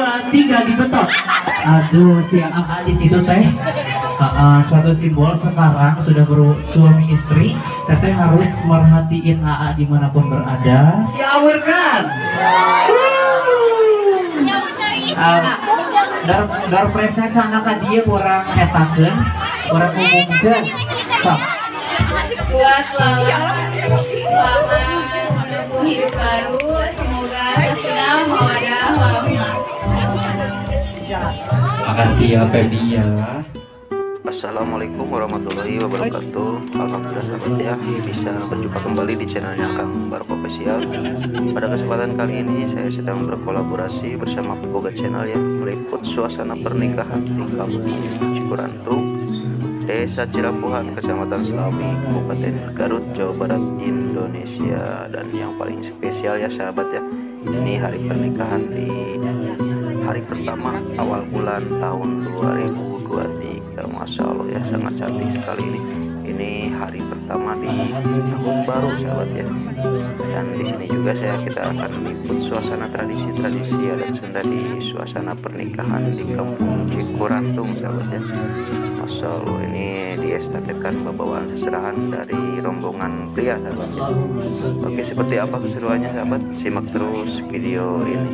2, 3 dibetot. Aduh, siang apa di situ teh? Suatu simbol sekarang sudah bersuami istri, teteh harus merhatiin AA dimanapun berada. Diawurkan. Dar presnya cana ka dia kurang etakeun, kurang umumkeun. Sok. Buat Lala, selamat menempuh hidup baru. Semoga sakinah, mawaddah, warahmah. Makasih ya Feby ya. Assalamualaikum warahmatullahi wabarakatuh. Alhamdulillah sahabat ya, bisa berjumpa kembali di channelnya Kang Barok Official. Pada kesempatan kali ini saya sedang berkolaborasi bersama Boga Channel ya, meliput suasana pernikahan di Kampung Cikurantung, Desa Cirapuhan, Kecamatan Slawi, Kabupaten Garut, Jawa Barat, Indonesia. Dan yang paling spesial ya sahabat ya, ini hari pernikahan di hari pertama awal bulan tahun 2023. Masya Allah ya, sangat cantik sekali ini hari pertama di tahun baru sahabat ya. Dan di sini juga kita akan meliput suasana tradisi adat Sunda di suasana pernikahan di Kampung Cikurantung sahabat ya. Masya Allah, ini diestafetkan pembawaan seserahan dari rombongan pria sahabat ya. Oke, seperti apa keseruannya sahabat, simak terus video ini.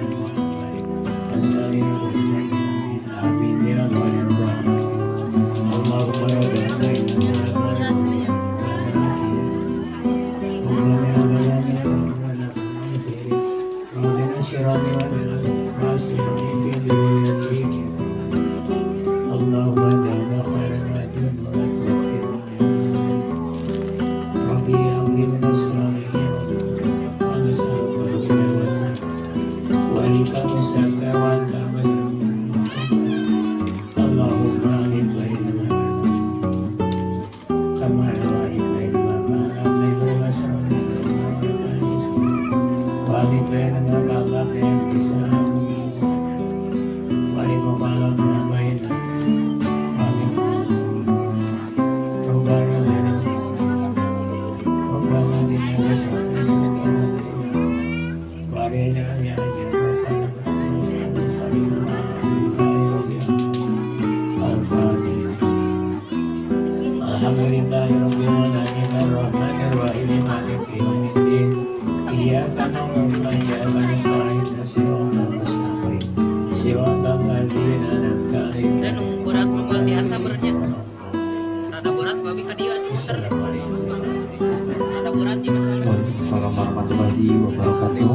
Assalamualaikum warahmatullahi wabarakatuh.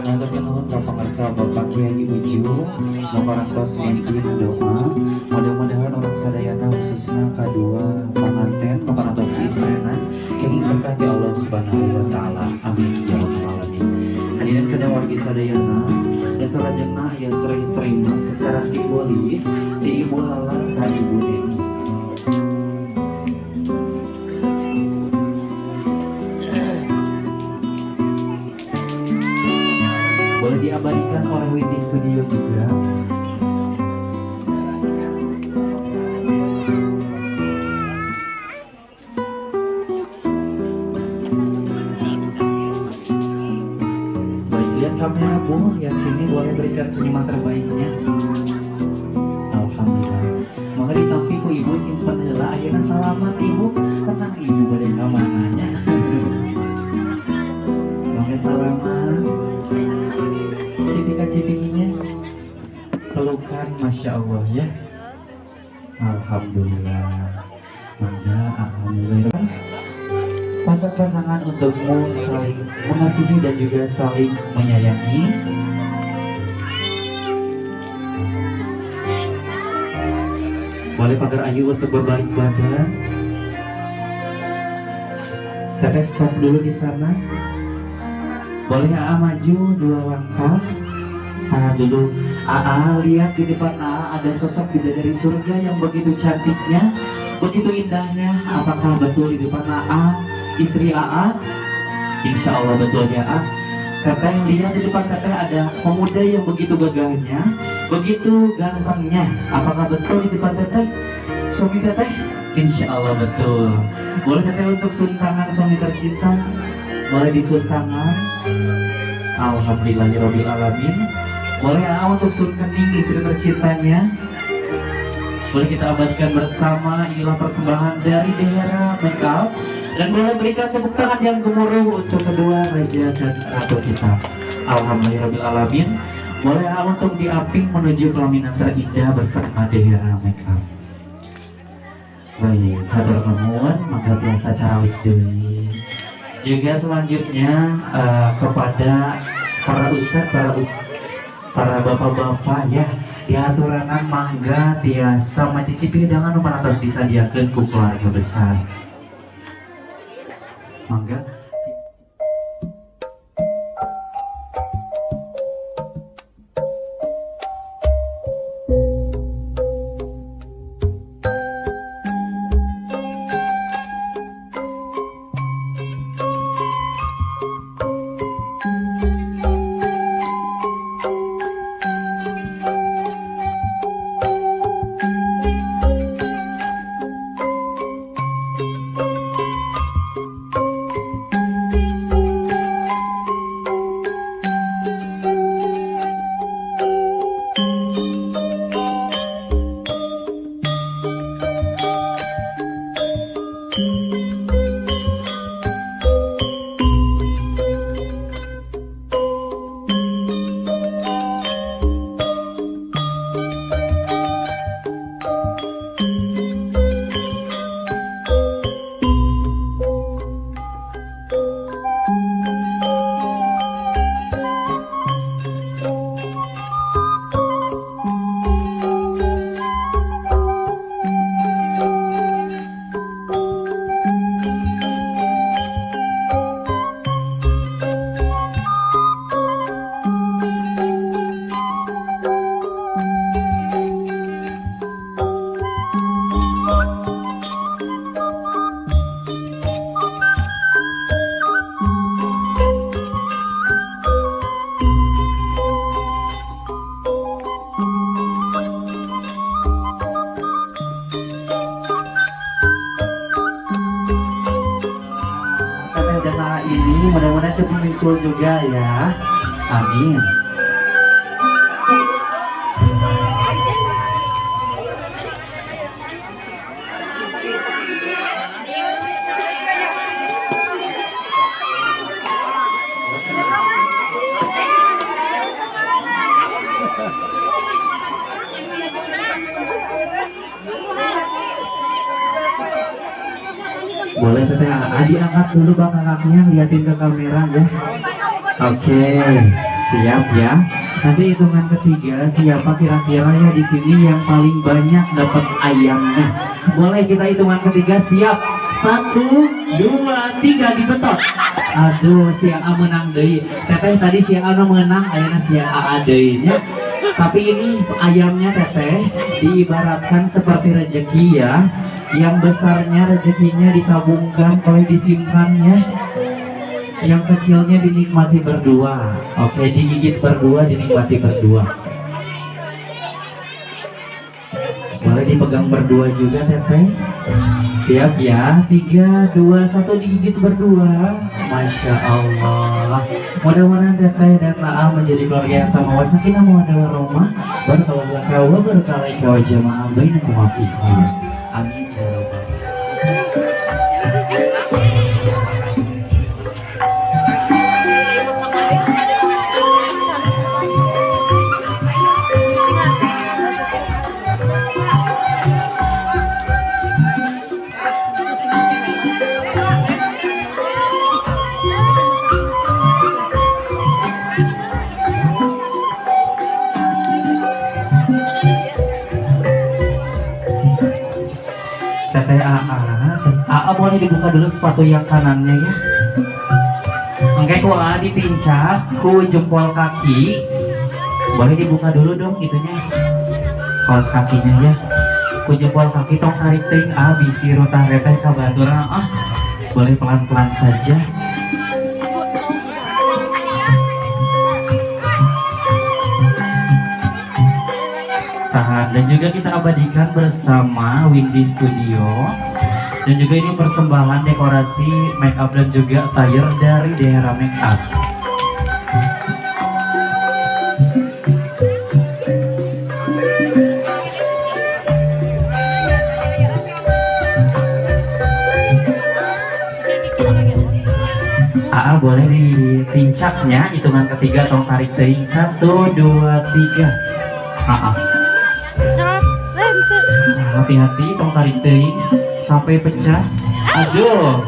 Nantikan nuhun ka pangarsa Bapak Kiai Ujung, maparantos mimpi doa. Mudah-mudahan orang sadayana khususnya kedua pengantin maparantos istrena kenging berkah ti Allah Subhanahu wa taala. Amin ya rabbal alamin. Hadirin kadang wargi sadayana, dasar lajengna aya serih terima secara simbolis di Ibu Lala ka Ibu Deni. Boleh diabadikan oleh Windy Studio juga. Baik, lihat kamera Bu, lihat sini, boleh berikan senyuman terbaiknya. Alhamdulillah. Mangga ditampi ku Ibu simpen heula, ayeuna salaman Ibu. Tenang Ibu bade kamananya. Mangga salaman. Cipika-cipikinya pelukan, Masya Allah ya. Alhamdulillah. Mangga, alhamdulillah. Pasangan untukmu saling mengasihi dan juga saling menyayangi. Boleh pagar ayu untuk berbalik badan. Teteh stop dulu di sana. Boleh AA maju 2 langkah. Tahan dulu. AA lihat di depan AA ada sosok bidadari surga yang begitu cantiknya, begitu indahnya. Apakah betul di depan AA istri AA? Insya Allah betul ya AA. Teteh lihat di depan teteh ada pemuda yang begitu gagahnya, begitu gantengnya. Apakah betul di depan teteh suami teteh? Insya Allah betul. Boleh teteh untuk suntangan suami tercinta? Boleh disuntangan. Alhamdulillahirobbilalamin. Boleh untuk Sun Kening istri tercintanya. Boleh kita abadikan bersama. Inilah persembahan dari Dehera Makeup. Dan boleh berikan tepuk tangan yang gemuruh untuk kedua raja dan ratu kita. Alhamdulillahirrahmanirrahim. Boleh untuk diaping menuju pelaminan terindah bersama Dehera Makeup. Baik, hatur nuhun, mangga biasa carawik deui. Juga selanjutnya kepada para bapak-bapak ya, diaturanan mangga tiasa mencicipi hidangan nu parantos disadiakeun ku keluarga besar. Mangga. Ini mudah-mudahan cepat nyusul juga ya. Amin. Boleh teteh Adi angkat dulu bang anaknya, liatin ke kamera ya. Oke, siap ya. Nanti hitungan ketiga siapa kira-kira ya di sini yang paling banyak dapat ayamnya. Boleh kita hitungan ketiga, siap. 1, 2, 3 dibetot. Aduh, si A menang deui. Teteh tadi si A menang, ayeuna si A deui-nya. Tapi ini ayamnya teteh diibaratkan seperti rezeki ya. Yang besarnya rezekinya ditabungkan, oleh disimpannya. Yang kecilnya dinikmati berdua. Oke, digigit berdua, dinikmati berdua. Boleh dipegang berdua juga teteh. Siap ya. 3, 2, 1 digigit berdua. Masya Allah. Mudah-mudahan teteh dan Naam menjadi keluarga yang sama wasakinah mawaddah warahmah. Barakallahu wa barakalaihi wa jama'a bainakum fi khair. Amin ya rabbal Teteh AA boleh dibuka dulu sepatu yang kanannya ya. Oke, ku AA dipincak ku jempol kaki. Boleh dibuka dulu dong itunya, kaos kakinya ya. Ku jempol kaki tong tarik ting bisi rutah reteh ka baturna boleh pelan-pelan saja. Tahan. Dan juga kita abadikan bersama Windy Studio. Dan juga ini persembahan dekorasi make up dan juga attire dari Dehera Makeup. AA boleh ditincaknya, hitungan ketiga tong tarik teuing 1, 2, 3. AA. Hati-hati tong tarik teuing sampai pecah. Aduh.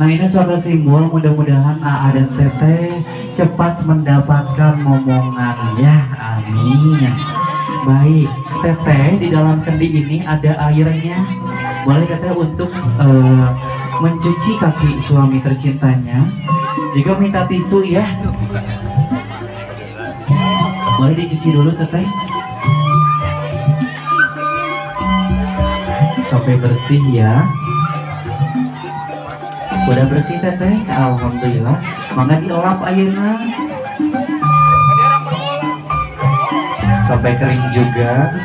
Nah ini suatu simbol, mudah-mudahan AA dan Teteh cepat mendapatkan momongan ya, amin. Baik, Teteh di dalam kendi ini ada airnya. Boleh Teteh untuk mencuci kaki suami tercintanya. Jika minta tisu ya, boleh dicuci dulu Teteh sampai bersih ya. Udah bersih Teteh, alhamdulillah. Mangga dielap ayeuna sampai kering juga.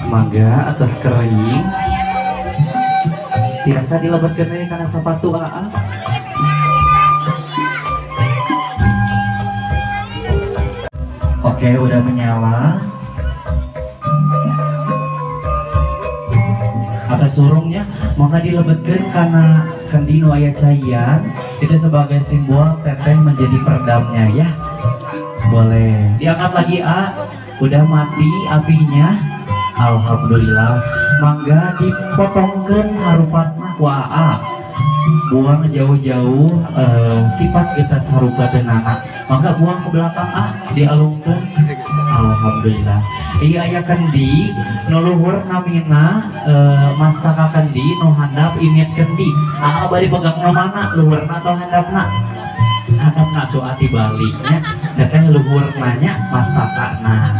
Mangga atas kering. Biasa dilebatkan deui kana sepatu AA. Oke, udah menyala. Atas surungnya maka dilebetkan karena kendi nu aya caian itu sebagai simbol Teteh menjadi peredamnya ya. Boleh diangkat lagi A. Udah mati apinya. Alhamdulillah. Mangga dipotongkeun harupatna ku AA. Buang jauh-jauh sifat kita sarupa tenana. Maka buang ke belakang dialungkan. Alhamdulillah. Iya aya kendi nu luhur namina mastaka kendi nu handap imit kendi. Bari pegang nu mana luhurna atau handapna? Handapna tuh ati baliknya. Teteh luhurnanya mastakana.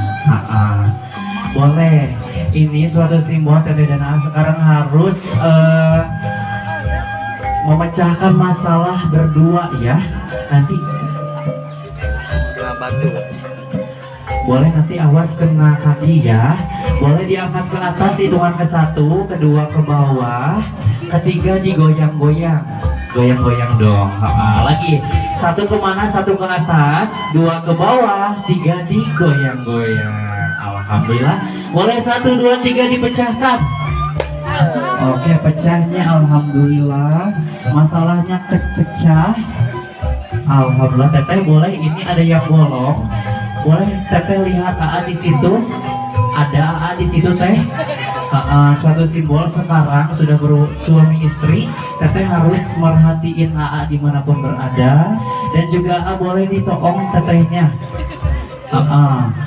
Boleh. Ini suatu simbol Teteh dan AA sekarang harus memecahkan masalah berdua ya. Nanti boleh nanti awas kena kaki ya. Boleh diangkat ke atas hitungan ke 1, kedua ke bawah, ketiga digoyang-goyang. Goyang-goyang dong. Lagi 1 kemana? 1 ke atas, 2 ke bawah, 3 digoyang-goyang. Alhamdulillah. Boleh 1, 2, 3 dipecahkan. Oke, pecahnya alhamdulillah. Masalahnya pecah. Alhamdulillah. Teteh boleh, ini ada yang bolong. Boleh Teteh lihat AA di situ. Ada AA di situ Teh. Suatu simbol sekarang sudah bersuami istri. Teteh harus merhatiin AA dimanapun berada. Dan juga AA boleh ditokong Tetehnya.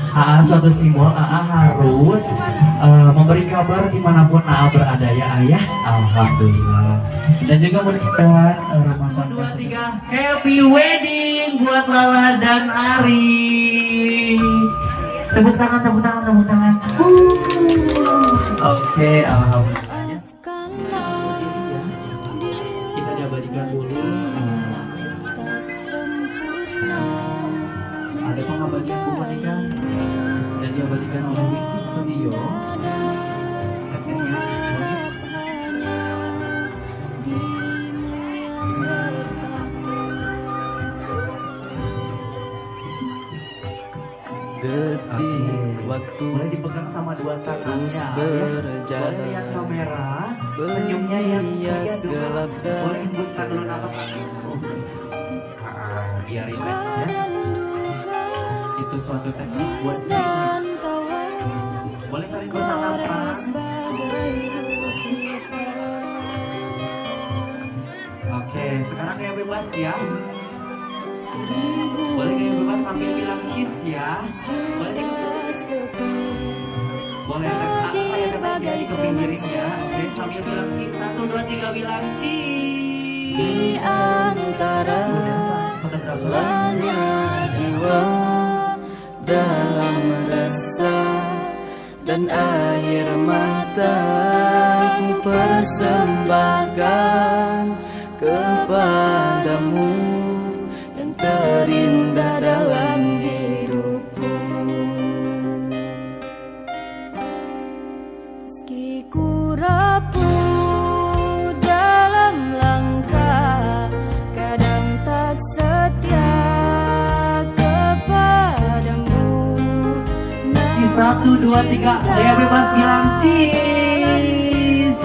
AA suatu simbol, AA harus memberi kabar dimanapun AA berada ya Ayah. Alhamdulillah. Dan juga mudah-mudahan rumah tangga 2, 3 happy wedding buat Lala dan Ari. Tepuk tangan, tepuk tangan, tepuk tangan. Oke, alhamdulillah. Kita diabadikan dulu. Ada pengabadian pernikahan dan diabadikan oleh Wiki Studio. Detik waktu boleh dipegang sama dua tangannya. terus berjalan. Boleh lihat kamera, senyumnya yang Berias gelap dan boleh hembuskan dulu nafas. Biar relax ya. Itu suatu teknik buat relax. Boleh saling bertatapan. Oke, sekarang kayak bebas ya. Boleh kayak bebas sambil bilang cheese ya. Boleh boleh kayak terbaik ke pinggirin ya. Oke, sambil bilang cheese 1, 2, 3 bilang cheese. di antara lanya jiwa dalam resah dan air mata ku persembahkan kepadamu yang terindah dalam hidupku. Meski ku rapuh dalam langkah, kadang tak setia kepadamu. 1, 2, 3. Saya bebas bilang cheese.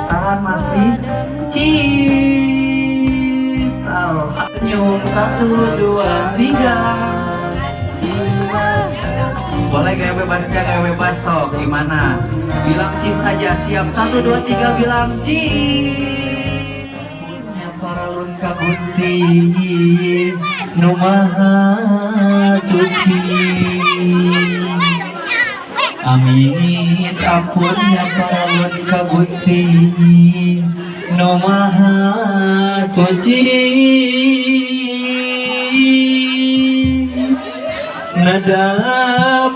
Tahan masih. Cheese. Alhamdulillah. 1, 2, 3. Boleh gaya bebasnya, gaya bebas sok. Gimana? Bilang cheese aja, siap. 1, 2, 3 bilang cheese. Paralun ka Gusti Nu Maha Suci. Amin. Ampunnya paralun ka Gusti Nu Maha Suci. Nada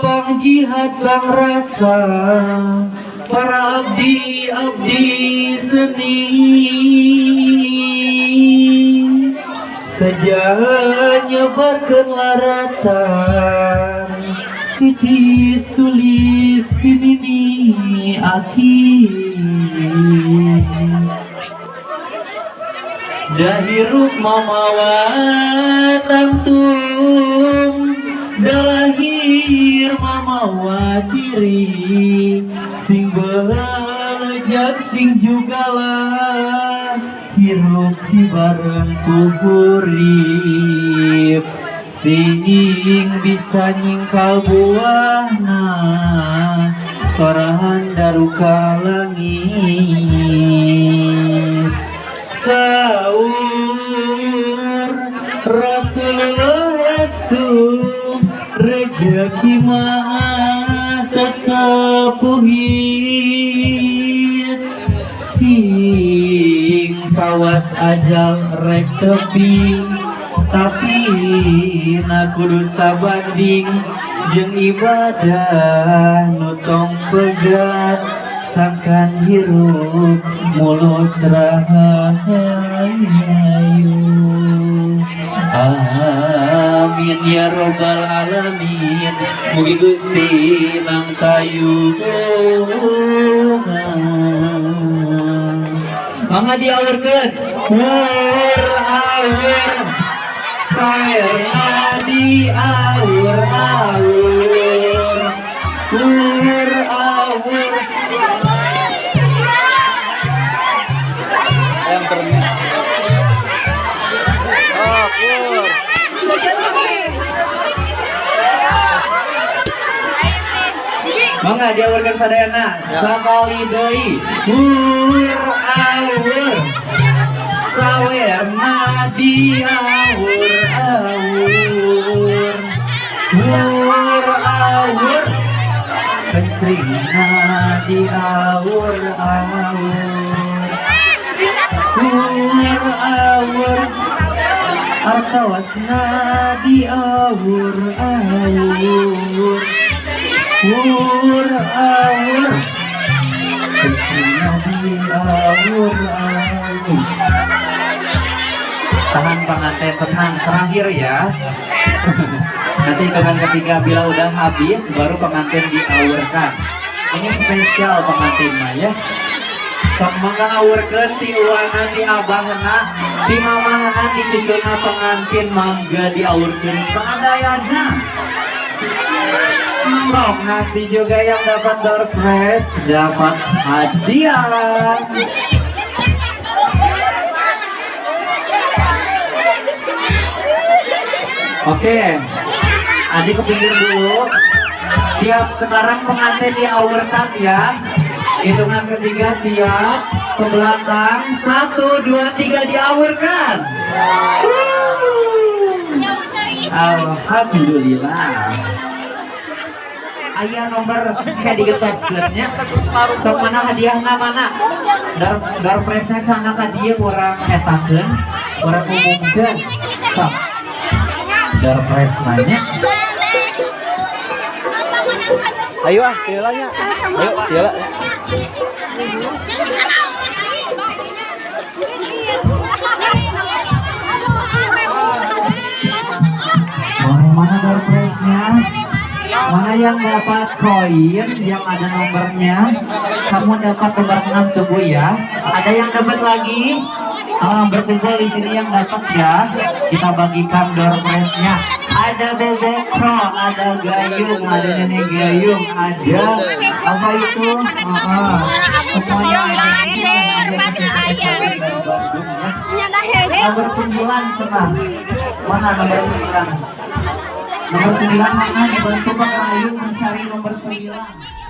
bang jihad bang rasa para abdi seni. Saja nyebarkan laratan titis tulis kini akhir. Dahirup mamawa tangtung dalahir mamawa diri sing belejak sing jugalah hirup di bareng kuburip sing bisa nyingkal buahna sorahan daruka langit. Saur Rasulullah estu rejeki mah tetep puhit sing kawas ajal rek tepi tapi na kudu sabanding jeung ibadah nu tong pegat sangkan hirup mulus rahayu. Amin ya robbal alamin. Mugi Gusti nang tayungan. Mangga diaurkeun. Aur saerna diaur-aur. Aur yang ternyata mangga diawarkan sadayana sakali deui aur sawerna diaur aur pencrina diaur arkawasna diaur pencina diaur. Tahan pengantin, tenang, terakhir ya. Nanti hitungan ketiga bila udah habis baru pengantin diaurkan. Ini spesial pengantin mah ya. Sok mangga aurkeun ti uwangan di abahna, di mamahna, di cucuna pengantin mangga diaurkeun sadayana. Sok nanti juga yang dapat door prize dapat hadiah. Oke, adik ke pinggir dulu. Siap, sekarang pengantin diaurkan ya. Hitungan ketiga siap, ke belakang 1, 2, 3 diaurkan. Alhamdulillah. Ayah nomor kayak digetoskeunnya. Sok mana hadiahna mana? Dar presnya sana ka dieu urang etakeun, urang umumkeun. Sok. Dar presnya. Ayo pialanya. Ayo piala. Mana door prize-nya? Mana yang dapat koin yang ada nomornya? Kamu dapat nomor 6 tubuh ya. Ada yang dapat lagi? Berkumpul di sini yang dapat ya. Kita bagikan door prize-nya. ada bobokro, ada gayung, ada nenek gayung, ada apa itu? Semuanya nomor 9 cenah. Mana nomor 9? Nomor 9 mana? Dibantu Pak Ayu mencari nomor 9.